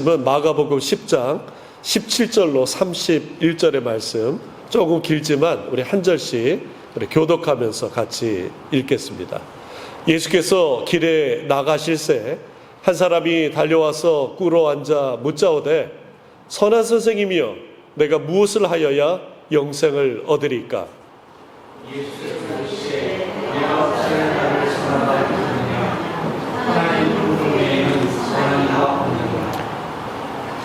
마가복음 10장 17절로 31절의 말씀, 조금 길지만 우리 한 절씩 우리 교독하면서 같이 읽겠습니다. 예수께서 길에 나가실새 한 사람이 달려와서 꿇어 앉아 묻자오되, 선한 선생님이여, 내가 무엇을 하여야 영생을 얻으리까?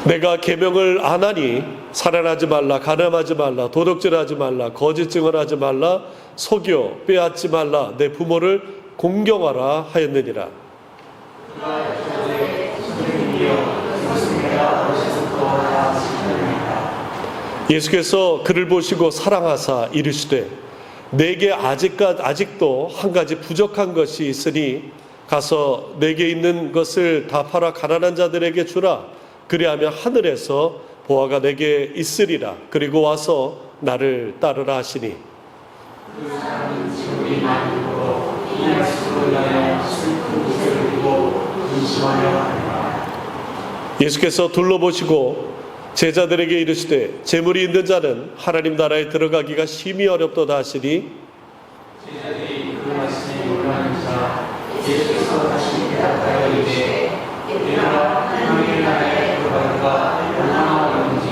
내가 계명을 안 하니 살인하지 말라, 간음하지 말라, 도둑질하지 말라, 거짓 증언하지 말라, 속여 빼앗지 말라, 내 부모를 공경하라 하였느니라. 예수께서 그를 보시고 사랑하사 이르시되, 내게 아직도 한 가지 부족한 것이 있으니 가서 내게 있는 것을 다 팔아 가난한 자들에게 주라. 그리하면 하늘에서 보화가 내게 있으리라. 그리고 와서 나를 따르라 하시니, 예수께서 둘러보시고 제자들에게 이르시되, 재물이 있는 자는 하나님 나라에 들어가기가 심히 어렵도다 하시니, 제자들이 그 말씀에 놀라는지라 예수께서 다시 대답하여 이르시되, 내가 하나님의 나라에 들어가기가 얼마나 어려운지.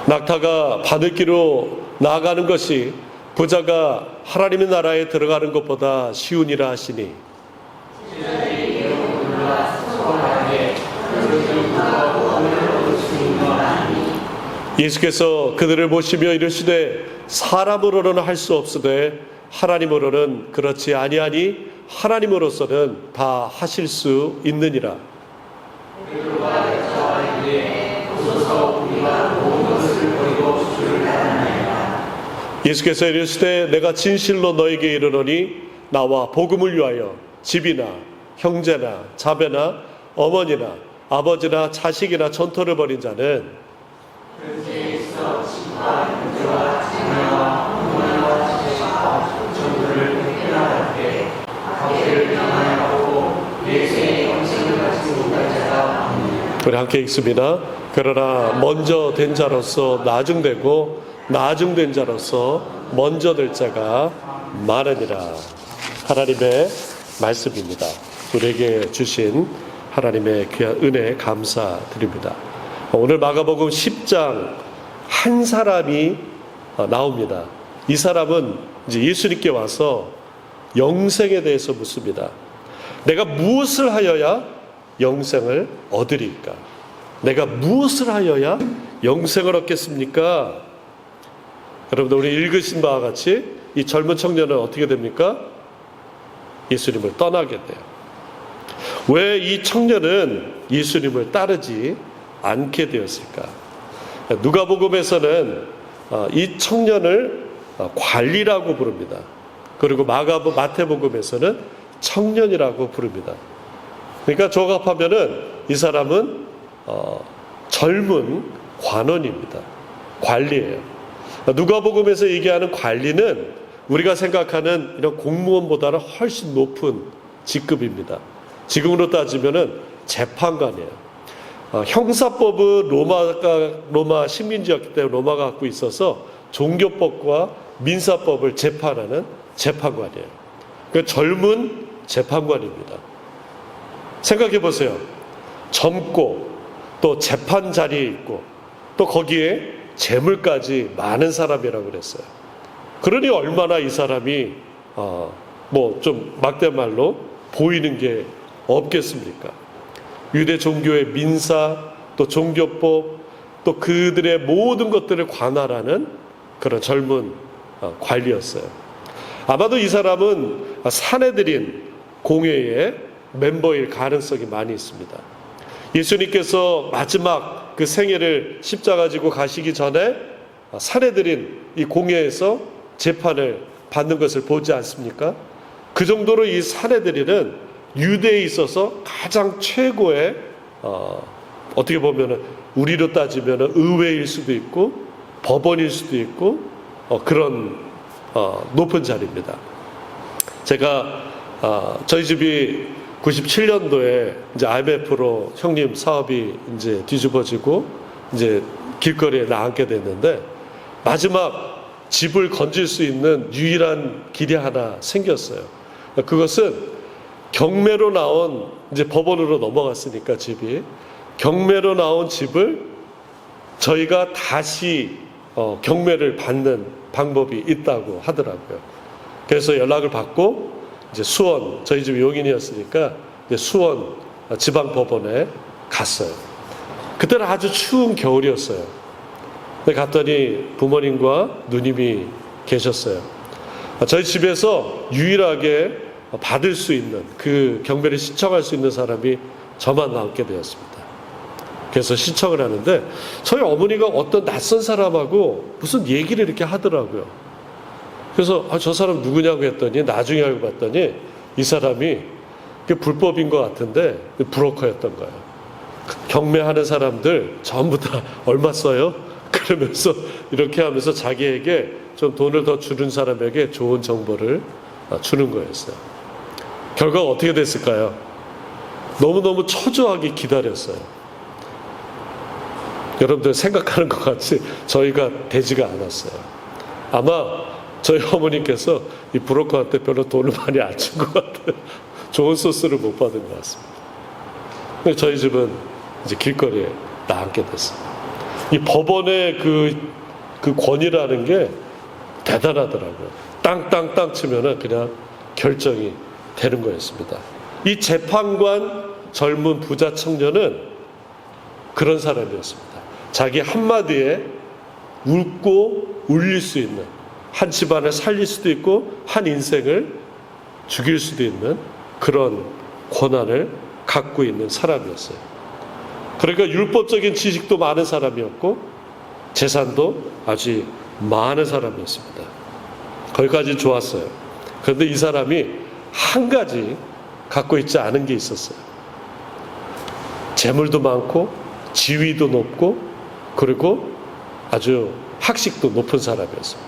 낙타가 바늘기로 나아가는 것이 부자가 하나님의 나라에 들어가는 것보다 쉬우니라 하시니, 제자들이 이로 놀라 서로 말하되, 예수께서 그들을 보시며 이르시되, 사람으로는 할 수 없으되 하나님으로는 그렇지 아니하니 하나님으로서는 다 하실 수 있느니라. 예수께서 이르시되, 내가 진실로 너에게 이르노니 나와 복음을 위하여 집이나 형제나 자배나 어머니나 아버지나 자식이나 전토를 벌인 자는 우리 함께 읽습니다. 그러나 먼저 된 자로서 나중되고 나중된 자로서 먼저 될 자가 많으니라. 하나님의 말씀입니다. 우리에게 주신 하나님의 귀한 은혜 감사드립니다. 오늘 마가복음 10장 한 사람이 나옵니다. 이 사람은 이제 예수님께 와서 영생에 대해서 묻습니다. 내가 무엇을 하여야 영생을 얻으리까? 내가 무엇을 하여야 영생을 얻겠습니까? 여러분들, 우리 읽으신 바와 같이 이 젊은 청년은 어떻게 됩니까? 예수님을 떠나게 돼요. 왜 이 청년은 예수님을 따르지 않게 되었을까? 누가복음에서는 이 청년을 관리라고 부릅니다. 그리고 마태복음에서는 청년이라고 부릅니다. 그러니까 조합하면은 이 사람은 젊은 관원입니다. 관리예요. 누가복음에서 얘기하는 관리는 우리가 생각하는 이런 공무원보다는 훨씬 높은 직급입니다. 지금으로 따지면은 재판관이에요. 형사법은 로마 식민지였기 때문에 로마가 갖고 있어서 종교법과 민사법을 재판하는 재판관이에요. 그 젊은 재판관입니다. 생각해 보세요. 젊고 또 재판 자리에 있고 또 거기에 재물까지 많은 사람이라고 그랬어요. 그러니 얼마나 이 사람이 뭐 좀 막대한 말로 보이는 게 없겠습니까? 유대 종교의 민사, 또 종교법, 또 그들의 모든 것들을 관할하는 그런 젊은 관리였어요. 아마도 이 사람은 사내들인 공회의 멤버일 가능성이 많이 있습니다. 예수님께서 마지막 그 생애를 십자가 지고 가시기 전에 사내들인 이 공회에서 재판을 받는 것을 보지 않습니까? 그 정도로 이 사내들이는 유대에 있어서 가장 최고의 어떻게 보면은 우리로 따지면은 의회일 수도 있고 법원일 수도 있고 그런 높은 자리입니다. 제가 저희 집이 97년도에 이제 IMF로 형님 사업이 이제 뒤집어지고 이제 길거리에 나앉게 됐는데 마지막 집을 건질 수 있는 유일한 길이 하나 생겼어요. 그것은 경매로 나온 이제 법원으로 넘어갔으니까 집이 경매로 나온 집을 저희가 다시 경매를 받는 방법이 있다고 하더라고요. 그래서 연락을 받고 이제 수원 저희 집 용인이었으니까 이제 수원 지방법원에 갔어요. 그때는 아주 추운 겨울이었어요. 근데 갔더니 부모님과 누님이 계셨어요. 저희 집에서 유일하게 받을 수 있는 그 경매를 신청할 수 있는 사람이 저만 남게 되었습니다. 그래서 신청을 하는데 저희 어머니가 어떤 낯선 사람하고 무슨 얘기를 이렇게 하더라고요. 그래서 저 사람 누구냐고 했더니 나중에 알고 봤더니 이 사람이 불법인 것 같은데 브로커였던 거예요. 경매하는 사람들 전부 다 얼마 써요? 그러면서 이렇게 하면서 자기에게 좀 돈을 더 주는 사람에게 좋은 정보를 주는 거였어요. 결과가 어떻게 됐을까요? 너무너무 초조하게 기다렸어요. 여러분들 생각하는 것 같이 저희가 되지가 않았어요. 아마 저희 어머니께서 이 브로커한테 별로 돈을 많이 안 준 것 같아요. 좋은 소스를 못 받은 것 같습니다. 근데 저희 집은 이제 길거리에 나앉게 됐어요. 이 법원의 그 권위라는 게 대단하더라고요. 땅땅땅 치면은 그냥 결정이 되는 거였습니다. 이 재판관 젊은 부자 청년은 그런 사람이었습니다. 자기 한마디에 웃고 울릴 수 있는, 한 집안을 살릴 수도 있고 한 인생을 죽일 수도 있는 그런 권한을 갖고 있는 사람이었어요. 그러니까 율법적인 지식도 많은 사람이었고 재산도 아주 많은 사람이었습니다. 거기까지 좋았어요. 그런데 이 사람이 한 가지 갖고 있지 않은 게 있었어요. 재물도 많고 지위도 높고 그리고 아주 학식도 높은 사람이었어요.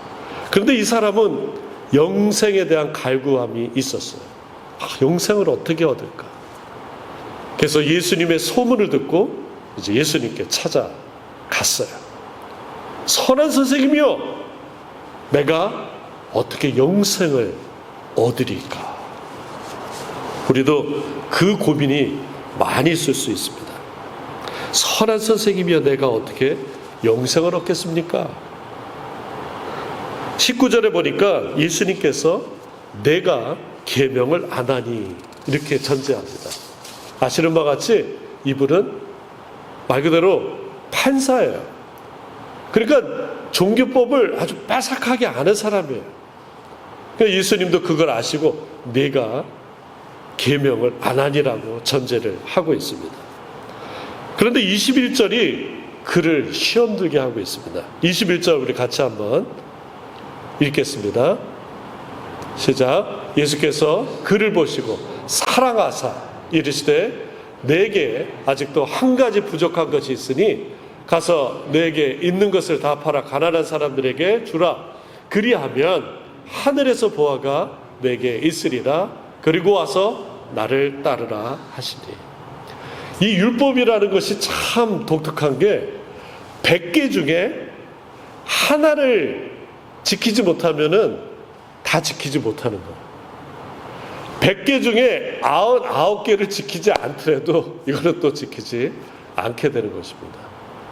그런데 이 사람은 영생에 대한 갈구함이 있었어요. 영생을 어떻게 얻을까? 그래서 예수님의 소문을 듣고 이제 예수님께 찾아갔어요. 선한 선생님이요, 내가 어떻게 영생을 얻으리까? 우리도 그 고민이 많이 있을 수 있습니다. 선한 선생님이여, 내가 어떻게 영생을 얻겠습니까? 19절에 보니까 예수님께서 내가 계명을 안 하니 이렇게 전제합니다. 아시는 바와 같이 이분은 말 그대로 판사예요. 그러니까 종교법을 아주 빠삭하게 아는 사람이에요. 그러니까 예수님도 그걸 아시고 내가 계명을 안 하니라고 전제를 하고 있습니다. 그런데 21절이 그를 시험 들게 하고 있습니다. 21절 우리 같이 한번 읽겠습니다. 시작. 예수께서 그를 보시고 사랑하사 이르시되 내게 아직도 한 가지 부족한 것이 있으니 가서 내게 있는 것을 다 팔아 가난한 사람들에게 주라. 그리하면 하늘에서 보화가 내게 있으리라. 그리고 와서 나를 따르라 하시니. 이 율법이라는 것이 참 독특한 게 100개 중에 하나를 지키지 못하면은 다 지키지 못하는 거예요. 100개 중에 99개를 지키지 않더라도 이거는 또 지키지 않게 되는 것입니다.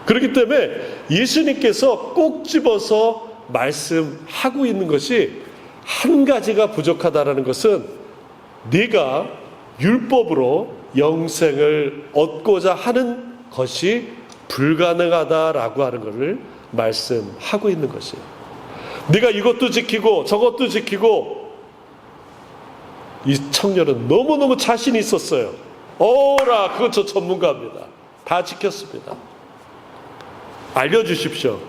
그렇기 때문에 예수님께서 꼭 집어서 말씀하고 있는 것이 한 가지가 부족하다라는 것은 네가 율법으로 영생을 얻고자 하는 것이 불가능하다라고 하는 것을 말씀하고 있는 것이에요. 네가 이것도 지키고 저것도 지키고. 이 청년은 너무너무 자신이 있었어요. 오라, 그건 저 전문가입니다. 다 지켰습니다. 알려주십시오.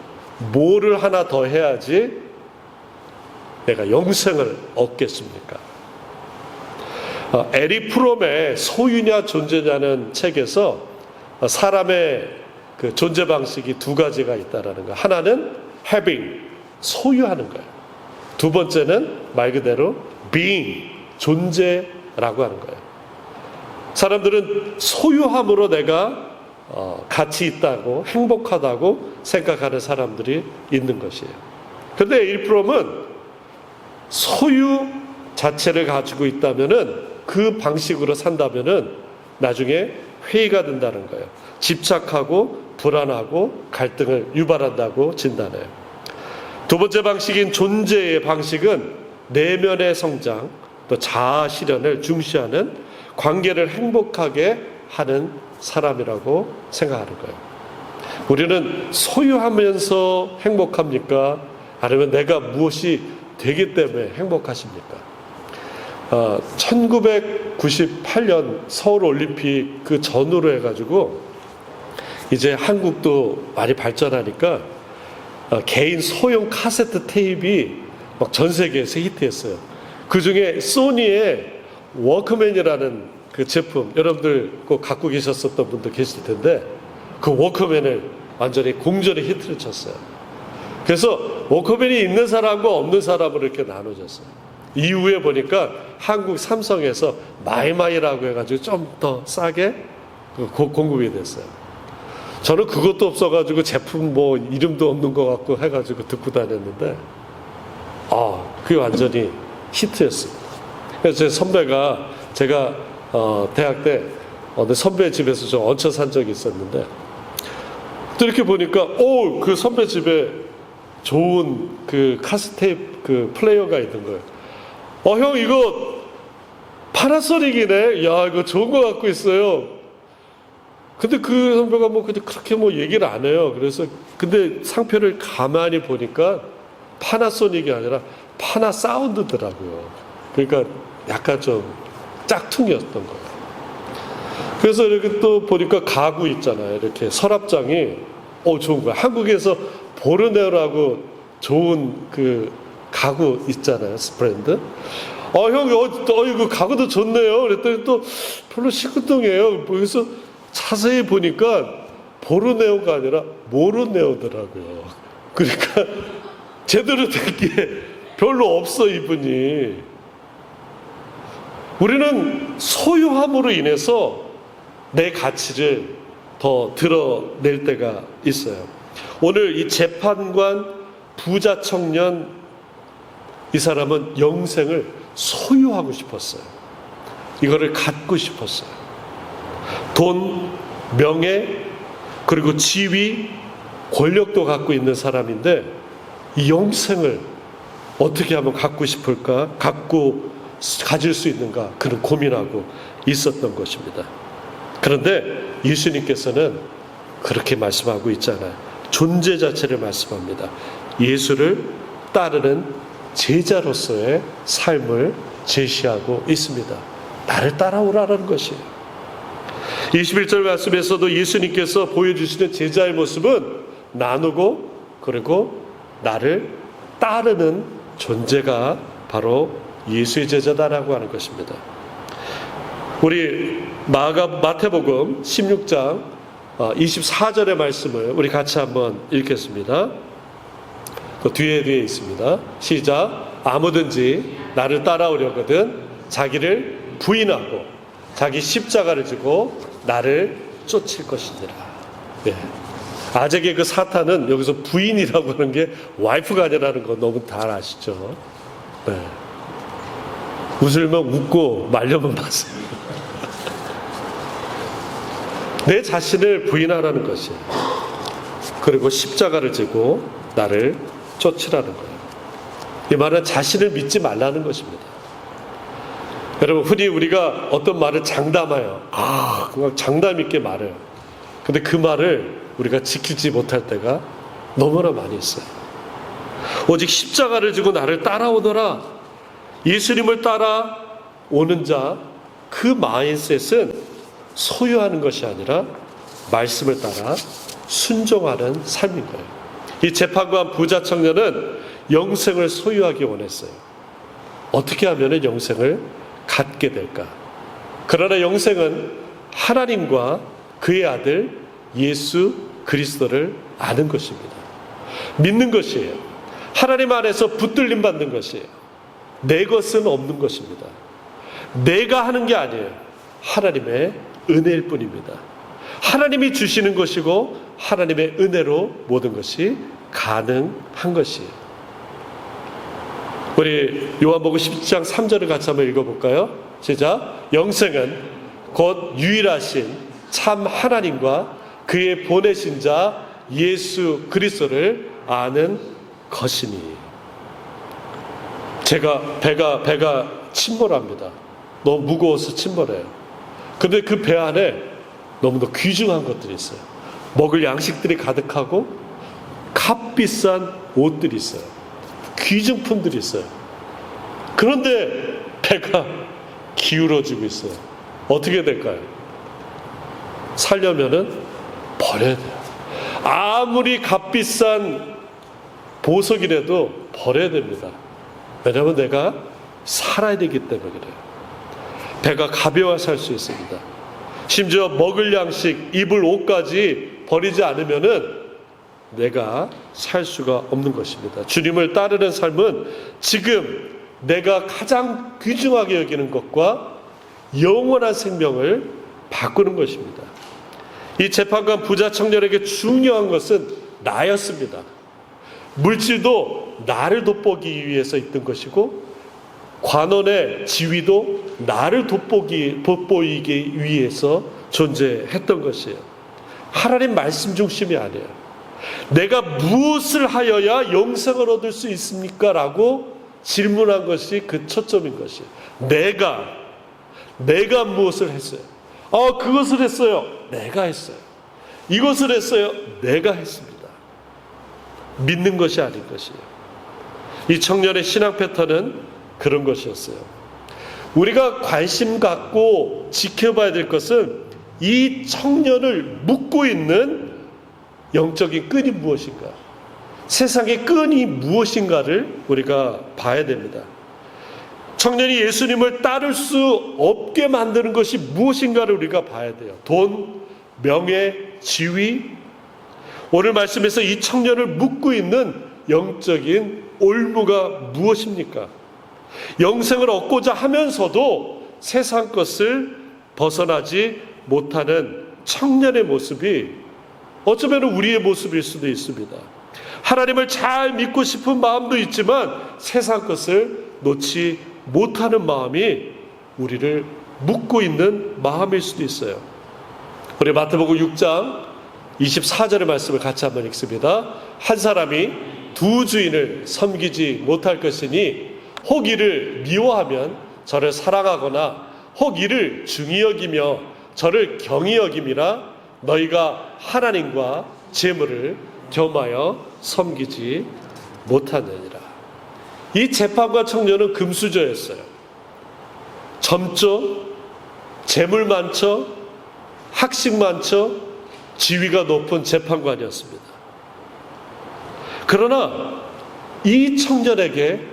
뭐를 하나 더 해야지 내가 영생을 얻겠습니까? 에리 프롬의 소유냐 존재냐는 책에서 사람의 그 존재 방식이 두 가지가 있다라는 거. 하나는 having, 소유하는 거예요. 두 번째는 말 그대로 being, 존재라고 하는 거예요. 사람들은 소유함으로 내가 가치 있다고 행복하다고 생각하는 사람들이 있는 것이에요. 그런데 일프롬은 소유 자체를 가지고 있다면은 그 방식으로 산다면은 나중에 회의가 된다는 거예요. 집착하고 불안하고 갈등을 유발한다고 진단해요. 두 번째 방식인 존재의 방식은 내면의 성장, 또 자아 실현을 중시하는 관계를 행복하게 하는 사람이라고 생각하는 거예요. 우리는 소유하면서 행복합니까? 아니면 내가 무엇이 되기 때문에 행복하십니까? 1998년 서울올림픽 그 전후로 해가지고 이제 한국도 많이 발전하니까 개인 소형 카세트 테이프가 막 전 세계에서 히트했어요. 그 중에 소니의 워크맨이라는 그 제품, 여러분들 꼭 갖고 계셨었던 분도 계실 텐데 그 워크맨을 완전히 공전의 히트를 쳤어요. 그래서 워크맨이 있는 사람과 없는 사람으로 이렇게 나눠졌어요. 이후에 보니까 한국 삼성에서 마이마이라고 해가지고 좀 더 싸게 공급이 됐어요. 저는 그것도 없어가지고 제품 뭐 이름도 없는 것 같고 해가지고 듣고 다녔는데 그게 완전히 히트였습니다. 그래서 제 선배가 제가 대학 때 어느 선배 집에서 좀 얹혀 산 적이 있었는데 또 이렇게 보니까 그 선배 집에 좋은 그 카세트 그 플레이어가 있는 거예요. 형 이거 파나소닉이네. 야 이거 좋은 거 갖고 있어요. 근데 그 선배가 뭐 그렇게 뭐 얘기를 안 해요. 그래서 근데 상표를 가만히 보니까 파나소닉이 아니라 파나사운드더라고요. 그러니까 약간 좀 짝퉁이었던 거예요. 그래서 이렇게 또 보니까 가구 있잖아요. 이렇게 서랍장이 좋은 거야. 한국에서 보르네오라고 좋은 그 가구 있잖아요. 브랜드. 형 이거 가구도 좋네요. 그랬더니 또 별로 시큰둥해요. 그래서 자세히 보니까 보르네오가 아니라 모르네오더라고요. 그러니까 제대로 된 게 별로 없어 이분이. 우리는 소유함으로 인해서 내 가치를 더 드러낼 때가 있어요. 오늘 이 재판관 부자 청년 이 사람은 영생을 소유하고 싶었어요. 이거를 갖고 싶었어요. 돈, 명예, 그리고 지위, 권력도 갖고 있는 사람인데 이 영생을 어떻게 하면 갖고 싶을까? 가질 수 있는가? 그런 고민하고 있었던 것입니다. 그런데 예수님께서는 그렇게 말씀하고 있잖아요. 존재 자체를 말씀합니다. 예수를 따르는 제자로서의 삶을 제시하고 있습니다. 나를 따라오라는 것이에요. 21절 말씀에서도 예수님께서 보여주시는 제자의 모습은 나누고 그리고 나를 따르는 존재가 바로 예수의 제자다라고 하는 것입니다. 우리 마태복음 16장 24절의 말씀을 우리 같이 한번 읽겠습니다. 그 뒤에 있습니다. 시작. 아무든지 나를 따라오려거든 자기를 부인하고 자기 십자가를 지고 나를 쫓을 것이니라. 네. 아직의 그 사탄은 여기서 부인이라고 하는 게 와이프가 아니라는 거 너무 다 아시죠? 네. 웃으면 웃고 말려면 마세요. 내 자신을 부인하라는 것이에요. 그리고 십자가를 지고 나를 쫓으라는 거예요. 이 말은 자신을 믿지 말라는 것입니다. 여러분 흔히 우리가 어떤 말을 장담해요. 그냥 장담 있게 말해요. 근데 그 말을 우리가 지키지 못할 때가 너무나 많이 있어요. 오직 십자가를 지고 나를 따라오너라. 예수님을 따라오는 자, 그 마인셋은 소유하는 것이 아니라 말씀을 따라 순종하는 삶인 거예요. 이 재판관 부자 청년은 영생을 소유하기 원했어요. 어떻게 하면 영생을 갖게 될까? 그러나 영생은 하나님과 그의 아들 예수 그리스도를 아는 것입니다. 믿는 것이에요. 하나님 안에서 붙들림 받는 것이에요. 내 것은 없는 것입니다. 내가 하는 게 아니에요. 하나님의 은혜일 뿐입니다. 하나님이 주시는 것이고 하나님의 은혜로 모든 것이 가능한 것이에요. 우리 요한복음 10장 3절을 같이 한번 읽어볼까요? 시작. 영생은 곧 유일하신 참 하나님과 그의 보내신 자 예수 그리스도를 아는 것이니. 제가 배가 침몰합니다. 너무 무거워서 침몰해요. 근데 그 배 안에 너무나 귀중한 것들이 있어요. 먹을 양식들이 가득하고 값비싼 옷들이 있어요. 귀중품들이 있어요. 그런데 배가 기울어지고 있어요. 어떻게 될까요? 살려면은 버려야 돼요. 아무리 값비싼 보석이라도 버려야 됩니다. 왜냐하면 내가 살아야 되기 때문에 그래요. 배가 가벼워야 살 수 있습니다. 심지어 먹을 양식, 입을 옷까지 버리지 않으면은 내가 살 수가 없는 것입니다. 주님을 따르는 삶은 지금 내가 가장 귀중하게 여기는 것과 영원한 생명을 바꾸는 것입니다. 이 재판관 부자 청년에게 중요한 것은 나였습니다. 물질도 나를 돋보기 위해서 있던 것이고 관원의 지위도 나를 돋보이기 위해서 존재했던 것이에요. 하나님 말씀 중심이 아니에요. 내가 무엇을 하여야 영생을 얻을 수 있습니까? 라고 질문한 것이 그 초점인 것이에요. 내가 무엇을 했어요? 그것을 했어요. 내가 했어요. 이것을 했어요. 내가 했습니다. 믿는 것이 아닌 것이에요. 이 청년의 신앙 패턴은 그런 것이었어요. 우리가 관심 갖고 지켜봐야 될 것은 이 청년을 묶고 있는 영적인 끈이 무엇인가, 세상의 끈이 무엇인가를 우리가 봐야 됩니다. 청년이 예수님을 따를 수 없게 만드는 것이 무엇인가를 우리가 봐야 돼요. 돈, 명예, 지위. 오늘 말씀에서 이 청년을 묶고 있는 영적인 올무가 무엇입니까? 영생을 얻고자 하면서도 세상 것을 벗어나지 못하는 청년의 모습이 어쩌면 우리의 모습일 수도 있습니다. 하나님을 잘 믿고 싶은 마음도 있지만 세상 것을 놓지 못하는 마음이 우리를 묶고 있는 마음일 수도 있어요. 우리 마태복음 6장 24절의 말씀을 같이 한번 읽습니다. 한 사람이 두 주인을 섬기지 못할 것이니 혹 이를 미워하면 저를 사랑하거나 혹 이를 중히 여기며 저를 경히 여김이라 너희가 하나님과 재물을 겸하여 섬기지 못하느니라. 이 재판관 청년은 금수저였어요. 젊죠, 재물 많죠, 학식 많죠, 지위가 높은 재판관이었습니다. 그러나 이 청년에게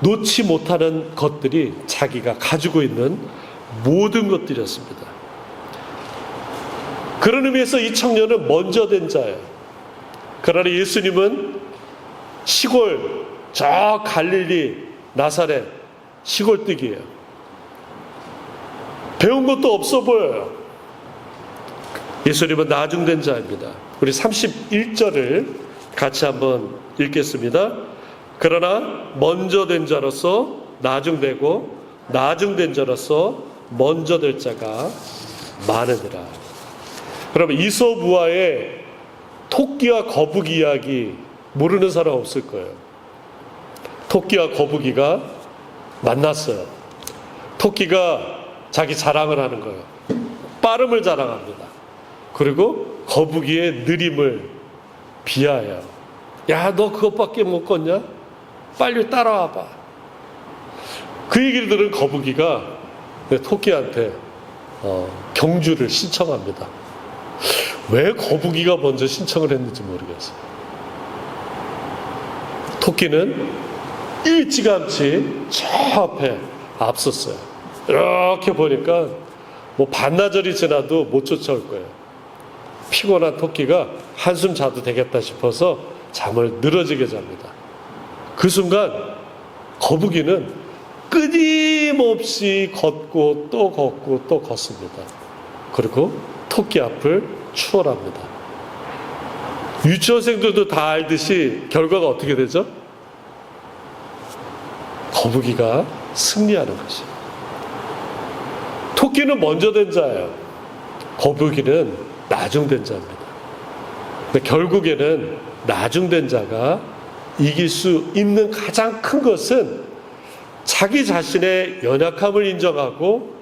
놓지 못하는 것들이 자기가 가지고 있는 모든 것들이었습니다. 그런 의미에서 이 청년은 먼저 된 자예요. 그러나 예수님은 시골, 저 갈릴리 나사렛 시골뜨기예요. 배운 것도 없어 보여요. 예수님은 나중된 자입니다. 우리 31절을 같이 한번 읽겠습니다. 그러나 먼저 된 자로서 나중되고 나중된 자로서 먼저 될 자가 많으니라. 그러면 이솝우화의 토끼와 거북이 이야기 모르는 사람 없을 거예요. 토끼와 거북이가 만났어요. 토끼가 자기 자랑을 하는 거예요. 빠름을 자랑합니다. 그리고 거북이의 느림을 비하해요. 야, 너 그것밖에 못 걷냐? 빨리 따라와봐. 그 얘기를 들은 거북이가 토끼한테 경주를 신청합니다. 왜 거북이가 먼저 신청을 했는지 모르겠어요. 토끼는 일찌감치 저 앞에 앞섰어요. 이렇게 보니까 뭐 반나절이 지나도 못 쫓아올 거예요. 피곤한 토끼가 한숨 자도 되겠다 싶어서 잠을 늘어지게 잡니다. 그 순간 거북이는 끊임없이 걷고 또 걷고 또 걷습니다. 그리고 토끼 앞을 추월합니다. 유치원생들도 다 알듯이 결과가 어떻게 되죠? 거북이가 승리하는 것이에요. 토끼는 먼저 된 자예요. 거북이는 나중된 자입니다. 근데 결국에는 나중된 자가 이길 수 있는 가장 큰 것은 자기 자신의 연약함을 인정하고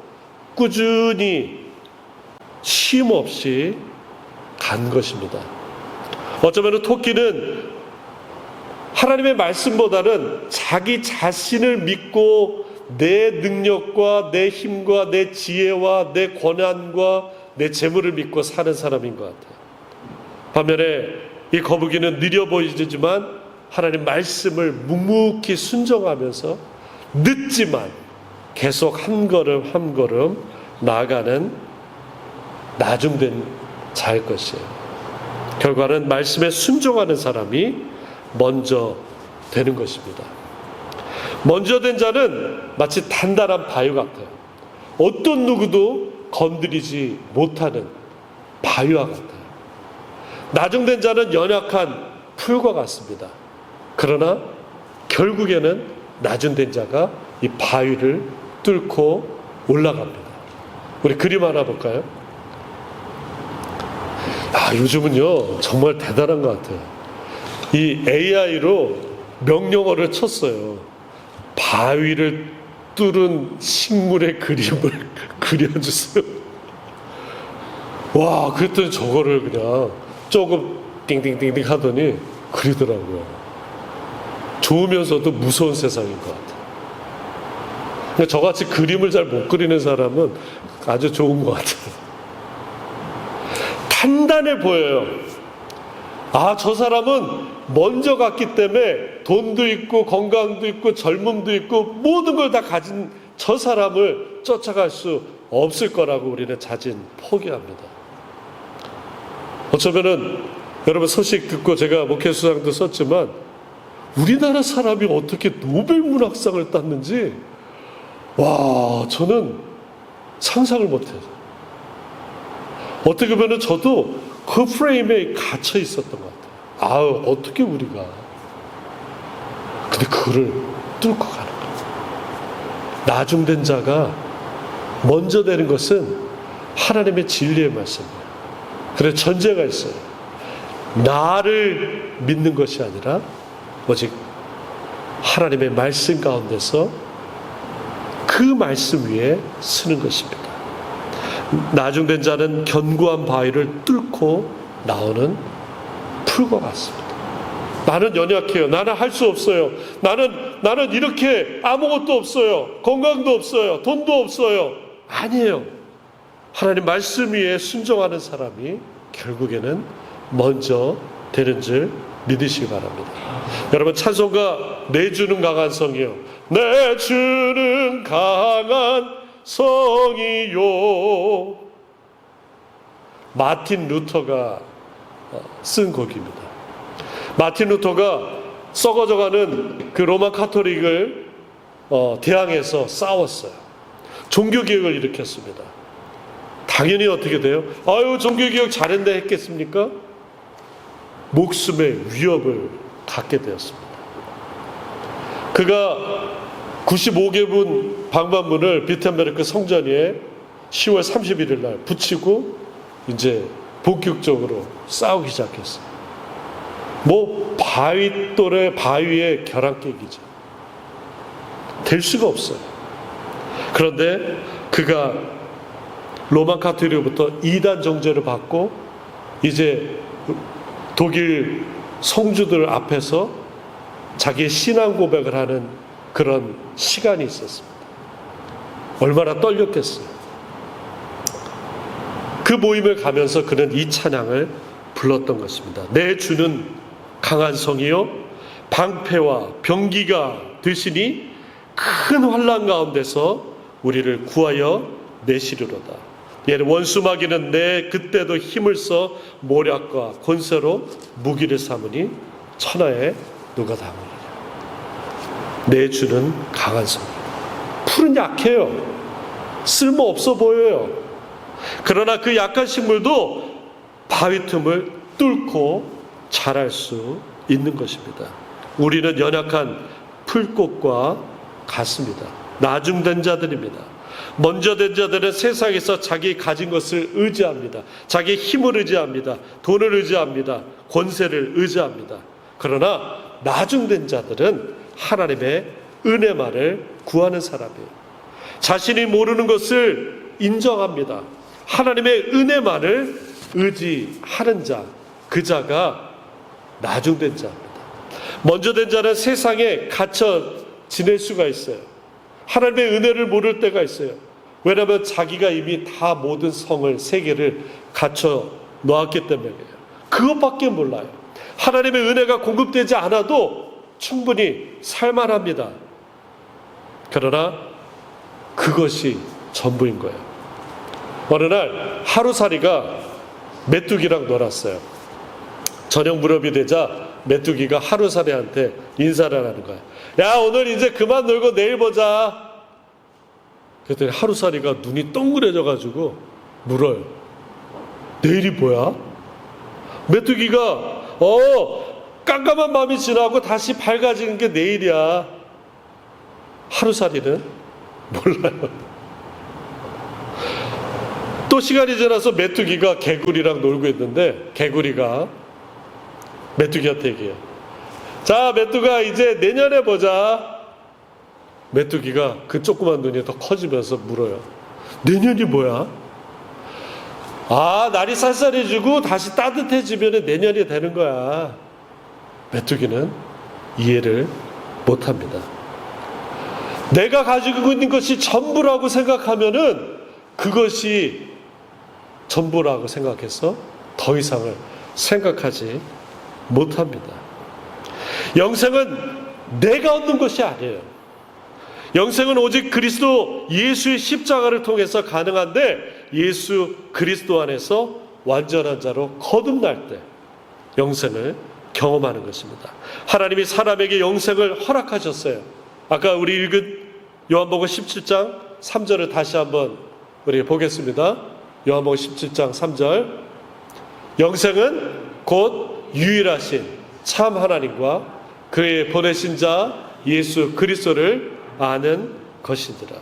꾸준히 쉼 없이 간 것입니다. 어쩌면 토끼는 하나님의 말씀보다는 자기 자신을 믿고 내 능력과 내 힘과 내 지혜와 내 권한과 내 재물을 믿고 사는 사람인 것 같아요. 반면에 이 거북이는 느려 보이지만 하나님 말씀을 묵묵히 순종하면서 늦지만 계속 한 걸음 한 걸음 나아가는 나중된 자일 것이에요. 결과는 말씀에 순종하는 사람이 먼저 되는 것입니다. 먼저 된 자는 마치 단단한 바위 같아요. 어떤 누구도 건드리지 못하는 바위와 같아요. 나중된 자는 연약한 풀과 같습니다. 그러나 결국에는 나중된 자가 이 바위를 뚫고 올라갑니다. 우리 그림 하나 볼까요? 요즘은요 정말 대단한 것 같아요. 이 AI로 명령어를 쳤어요. 바위를 뚫은 식물의 그림을 그려주세요. 와, 그랬더니 저거를 그냥 조금 띵띵띵띵 하더니 그리더라고요. 좋으면서도 무서운 세상인 것 같아요. 그러니까 저같이 그림을 잘 못 그리는 사람은 아주 좋은 것 같아요. 단단해 보여요. 저 사람은 먼저 갔기 때문에 돈도 있고 건강도 있고 젊음도 있고 모든 걸 다 가진 저 사람을 쫓아갈 수 없을 거라고 우리는 자진 포기합니다. 어쩌면은 여러분 소식 듣고 제가 목회수상도 썼지만 우리나라 사람이 어떻게 노벨 문학상을 땄는지 저는 상상을 못해요. 어떻게 보면 저도 그 프레임에 갇혀 있었던 것 같아요. 어떻게 우리가. 근데 그를 뚫고 가는 거예요. 나중된 자가 먼저 되는 것은 하나님의 진리의 말씀이에요. 그래서 전제가 있어요. 나를 믿는 것이 아니라 오직 하나님의 말씀 가운데서 그 말씀 위에 서는 것입니다. 나중된 자는 견고한 바위를 뚫고 나오는 풀과 같습니다. 나는 연약해요. 나는 할 수 없어요. 나는 이렇게 아무것도 없어요. 건강도 없어요. 돈도 없어요. 아니에요. 하나님 말씀 위에 순종하는 사람이 결국에는 먼저 되는 줄 믿으시기 바랍니다. 여러분 찬송가 내 주는 강한 성이요. 내 주는 강한 성이요. 마틴 루터가 쓴 곡입니다. 마틴 루터가 썩어져가는 그 로마 카톨릭을 대항해서 싸웠어요. 종교개혁을 일으켰습니다. 당연히 어떻게 돼요? 종교개혁 잘했네 했겠습니까? 목숨의 위협을 갖게 되었습니다. 그가 95개분 방반문을 비텐베르크 성전에 10월 31일 날 붙이고 이제 본격적으로 싸우기 시작했어요. 바위의 벼랑 깨기죠. 될 수가 없어요. 그런데 그가 로마 카톨릭으로부터 이단 정죄를 받고 이제 독일 성주들 앞에서 자기의 신앙 고백을 하는 그런 시간이 있었습니다. 얼마나 떨렸겠어요. 그 모임을 가면서 그는 이 찬양을 불렀던 것입니다. 내 주는 강한 성이요 방패와 병기가 되시니 큰 환난 가운데서 우리를 구하여 내시리로다. 얘는 원수마귀는 내 그때도 힘을 써 모략과 권세로 무기를 삼으니 천하에 누가 당하느냐. 내 주는 강한 성. 풀은 약해요. 쓸모 없어 보여요. 그러나 그 약한 식물도 바위 틈을 뚫고 자랄 수 있는 것입니다. 우리는 연약한 풀꽃과 같습니다. 나중된 자들입니다. 먼저 된 자들은 세상에서 자기 가진 것을 의지합니다. 자기 힘을 의지합니다. 돈을 의지합니다. 권세를 의지합니다. 그러나 나중된 자들은 하나님의 은혜만을 구하는 사람이에요. 자신이 모르는 것을 인정합니다. 하나님의 은혜만을 의지하는 자, 그 자가 나중된 자입니다. 먼저 된 자는 세상에 갇혀 지낼 수가 있어요. 하나님의 은혜를 모를 때가 있어요. 왜냐하면 자기가 이미 다 모든 성을, 세계를 갖춰 놓았기 때문이에요. 그것밖에 몰라요. 하나님의 은혜가 공급되지 않아도 충분히 살만합니다. 그러나 그것이 전부인 거예요. 어느 날 하루살이가 메뚜기랑 놀았어요. 저녁 무렵이 되자 메뚜기가 하루살이한테 인사를 하는 거예요. 야, 오늘 이제 그만 놀고 내일 보자. 그랬더니 하루살이가 눈이 동그래져가지고 물어요. 내일이 뭐야? 메뚜기가 깜깜한 밤이 지나고 다시 밝아지는 게 내일이야. 하루살이는 몰라요. 또 시간이 지나서 메뚜기가 개구리랑 놀고 있는데 개구리가 메뚜기한테 얘기해요. 자, 메뚜가 이제 내년에 보자. 메뚜기가 그 조그만 눈이 더 커지면서 물어요. 내년이 뭐야? 아, 날이 쌀쌀해지고 다시 따뜻해지면 내년이 되는 거야. 메뚜기는 이해를 못합니다. 내가 가지고 있는 것이 전부라고 생각하면은 그것이 전부라고 생각해서 더 이상을 생각하지 못합니다. 영생은 내가 얻는 것이 아니에요. 영생은 오직 그리스도 예수의 십자가를 통해서 가능한데 예수 그리스도 안에서 완전한 자로 거듭날 때 영생을 경험하는 것입니다. 하나님이 사람에게 영생을 허락하셨어요. 아까 우리 읽은 요한복음 17장 3절을 다시 한번 우리 보겠습니다. 요한복음 17장 3절. 영생은 곧 유일하신 참 하나님과 그의 보내신 자 예수 그리스도를 아는 것이니라.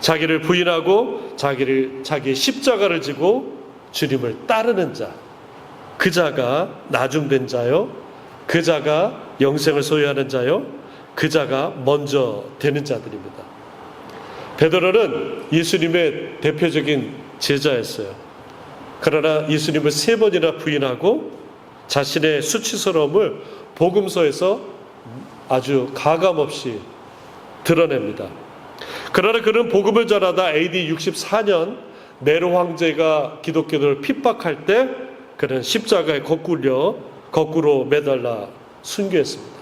자기를 부인하고 자기의 십자가를 지고 주님을 따르는 자, 그 자가 나중된 자요, 그 자가 영생을 소유하는 자요, 그 자가 먼저 되는 자들입니다. 베드로는 예수님의 대표적인 제자였어요. 그러나 예수님을 3번이나 부인하고 자신의 수치스러움을 복음서에서 아주 가감없이 드러냅니다. 그러나 그는 복음을 전하다 AD 64년 네로 황제가 기독교를 핍박할 때 그는 십자가에 거꾸로 매달라 순교했습니다.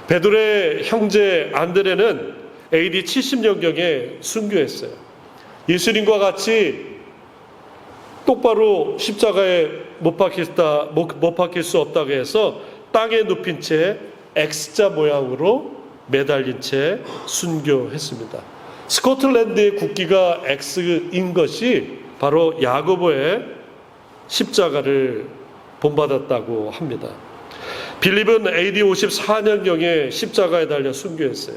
베드로의 형제 안드레는 AD 70년경에 순교했어요. 예수님과 같이 똑바로 십자가에 못 박힐 수 없다고 해서 땅에 눕힌 채 X자 모양으로 매달린 채 순교했습니다. 스코틀랜드의 국기가 X인 것이 바로 야고보의 십자가를 본받았다고 합니다. 빌립은 AD 54년경에 십자가에 달려 순교했어요.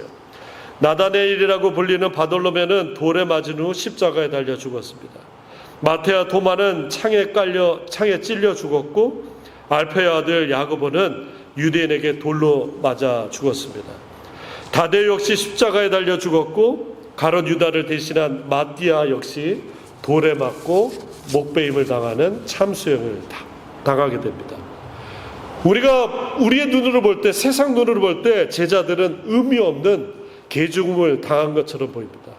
나다네일이라고 불리는 바돌로메는 돌에 맞은 후 십자가에 달려 죽었습니다. 마테와 도마는 창에 찔려 죽었고 알페의 아들 야고보는 유대인에게 돌로 맞아 죽었습니다. 다데오 역시 십자가에 달려 죽었고 가롯 유다를 대신한 마띠아 역시 돌에 맞고 목베임을 당하는 참수형을 당하게 됩니다. 우리가 우리의 눈으로 볼 때, 세상 눈으로 볼 때 제자들은 의미 없는 개죽음을 당한 것처럼 보입니다.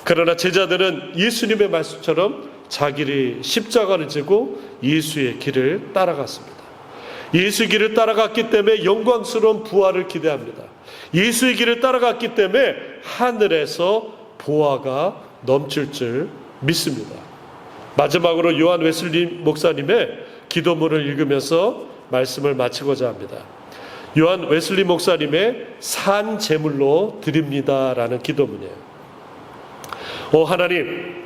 그러나 제자들은 예수님의 말씀처럼 자기를 십자가를 지고 예수의 길을 따라갔습니다. 예수의 길을 따라갔기 때문에 영광스러운 부활을 기대합니다. 예수의 길을 따라갔기 때문에 하늘에서 보화가 넘칠 줄 믿습니다. 마지막으로 요한 웨슬리 목사님의 기도문을 읽으면서 말씀을 마치고자 합니다. 요한 웨슬리 목사님의 산 제물로 드립니다라는 기도문이에요. 오 하나님,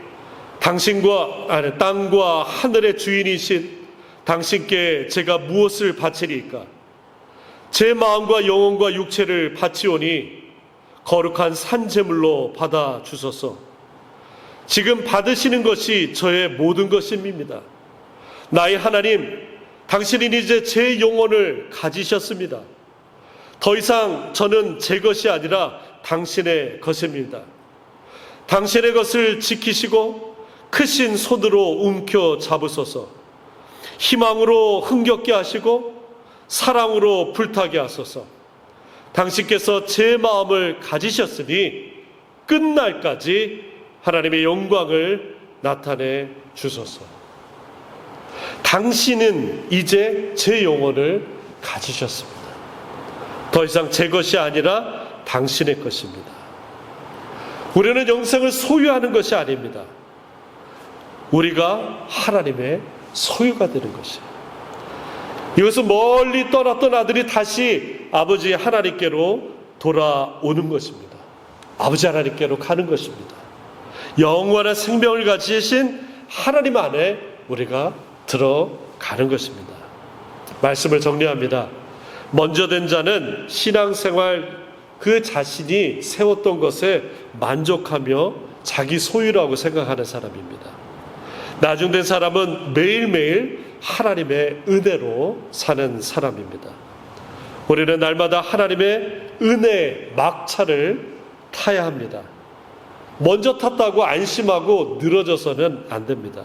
땅과 하늘의 주인이신 당신께 제가 무엇을 바치리까? 제 마음과 영혼과 육체를 바치오니 거룩한 산 제물로 받아 주소서. 지금 받으시는 것이 저의 모든 것입니다. 나의 하나님, 당신은 이제 제 영혼을 가지셨습니다. 더 이상 저는 제 것이 아니라 당신의 것입니다. 당신의 것을 지키시고 크신 손으로 움켜 잡으소서. 희망으로 흥겹게 하시고 사랑으로 불타게 하소서. 당신께서 제 마음을 가지셨으니 끝날까지 하나님의 영광을 나타내 주소서. 당신은 이제 제 영혼을 가지셨습니다. 더 이상 제 것이 아니라 당신의 것입니다. 우리는 영생을 소유하는 것이 아닙니다. 우리가 하나님의 소유가 되는 것이에요. 이것은 멀리 떠났던 아들이 다시 아버지 하나님께로 돌아오는 것입니다. 아버지 하나님께로 가는 것입니다. 영원한 생명을 가지신 하나님 안에 우리가 들어가는 것입니다. 말씀을 정리합니다. 먼저 된 자는 신앙생활 그 자신이 세웠던 것에 만족하며 자기 소유라고 생각하는 사람입니다. 나중된 사람은 매일매일 하나님의 은혜로 사는 사람입니다. 우리는 날마다 하나님의 은혜의 막차를 타야 합니다. 먼저 탔다고 안심하고 늘어져서는 안 됩니다.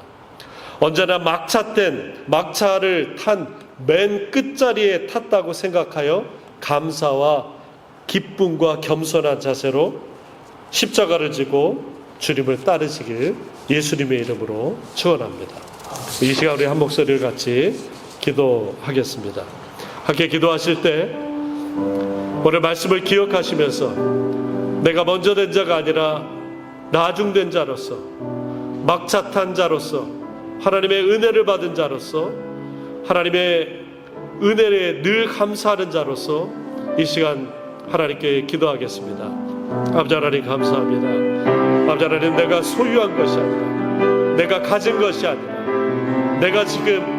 언제나 막차를 탄 맨 끝자리에 탔다고 생각하여 감사와 기쁨과 겸손한 자세로 십자가를 지고 주님을 따르시길 예수님의 이름으로 축원합니다. 이 시간 우리 한 목소리를 같이 기도하겠습니다. 함께 기도하실 때 오늘 말씀을 기억하시면서 내가 먼저 된 자가 아니라 나중된 자로서, 막차 탄 자로서, 하나님의 은혜를 받은 자로서, 하나님의 은혜에 늘 감사하는 자로서 이 시간 하나님께 기도하겠습니다. 아버지 하나님 감사합니다. 아버지 하나님, 내가 소유한 것이 아니라, 내가 가진 것이 아니라, 내가 지금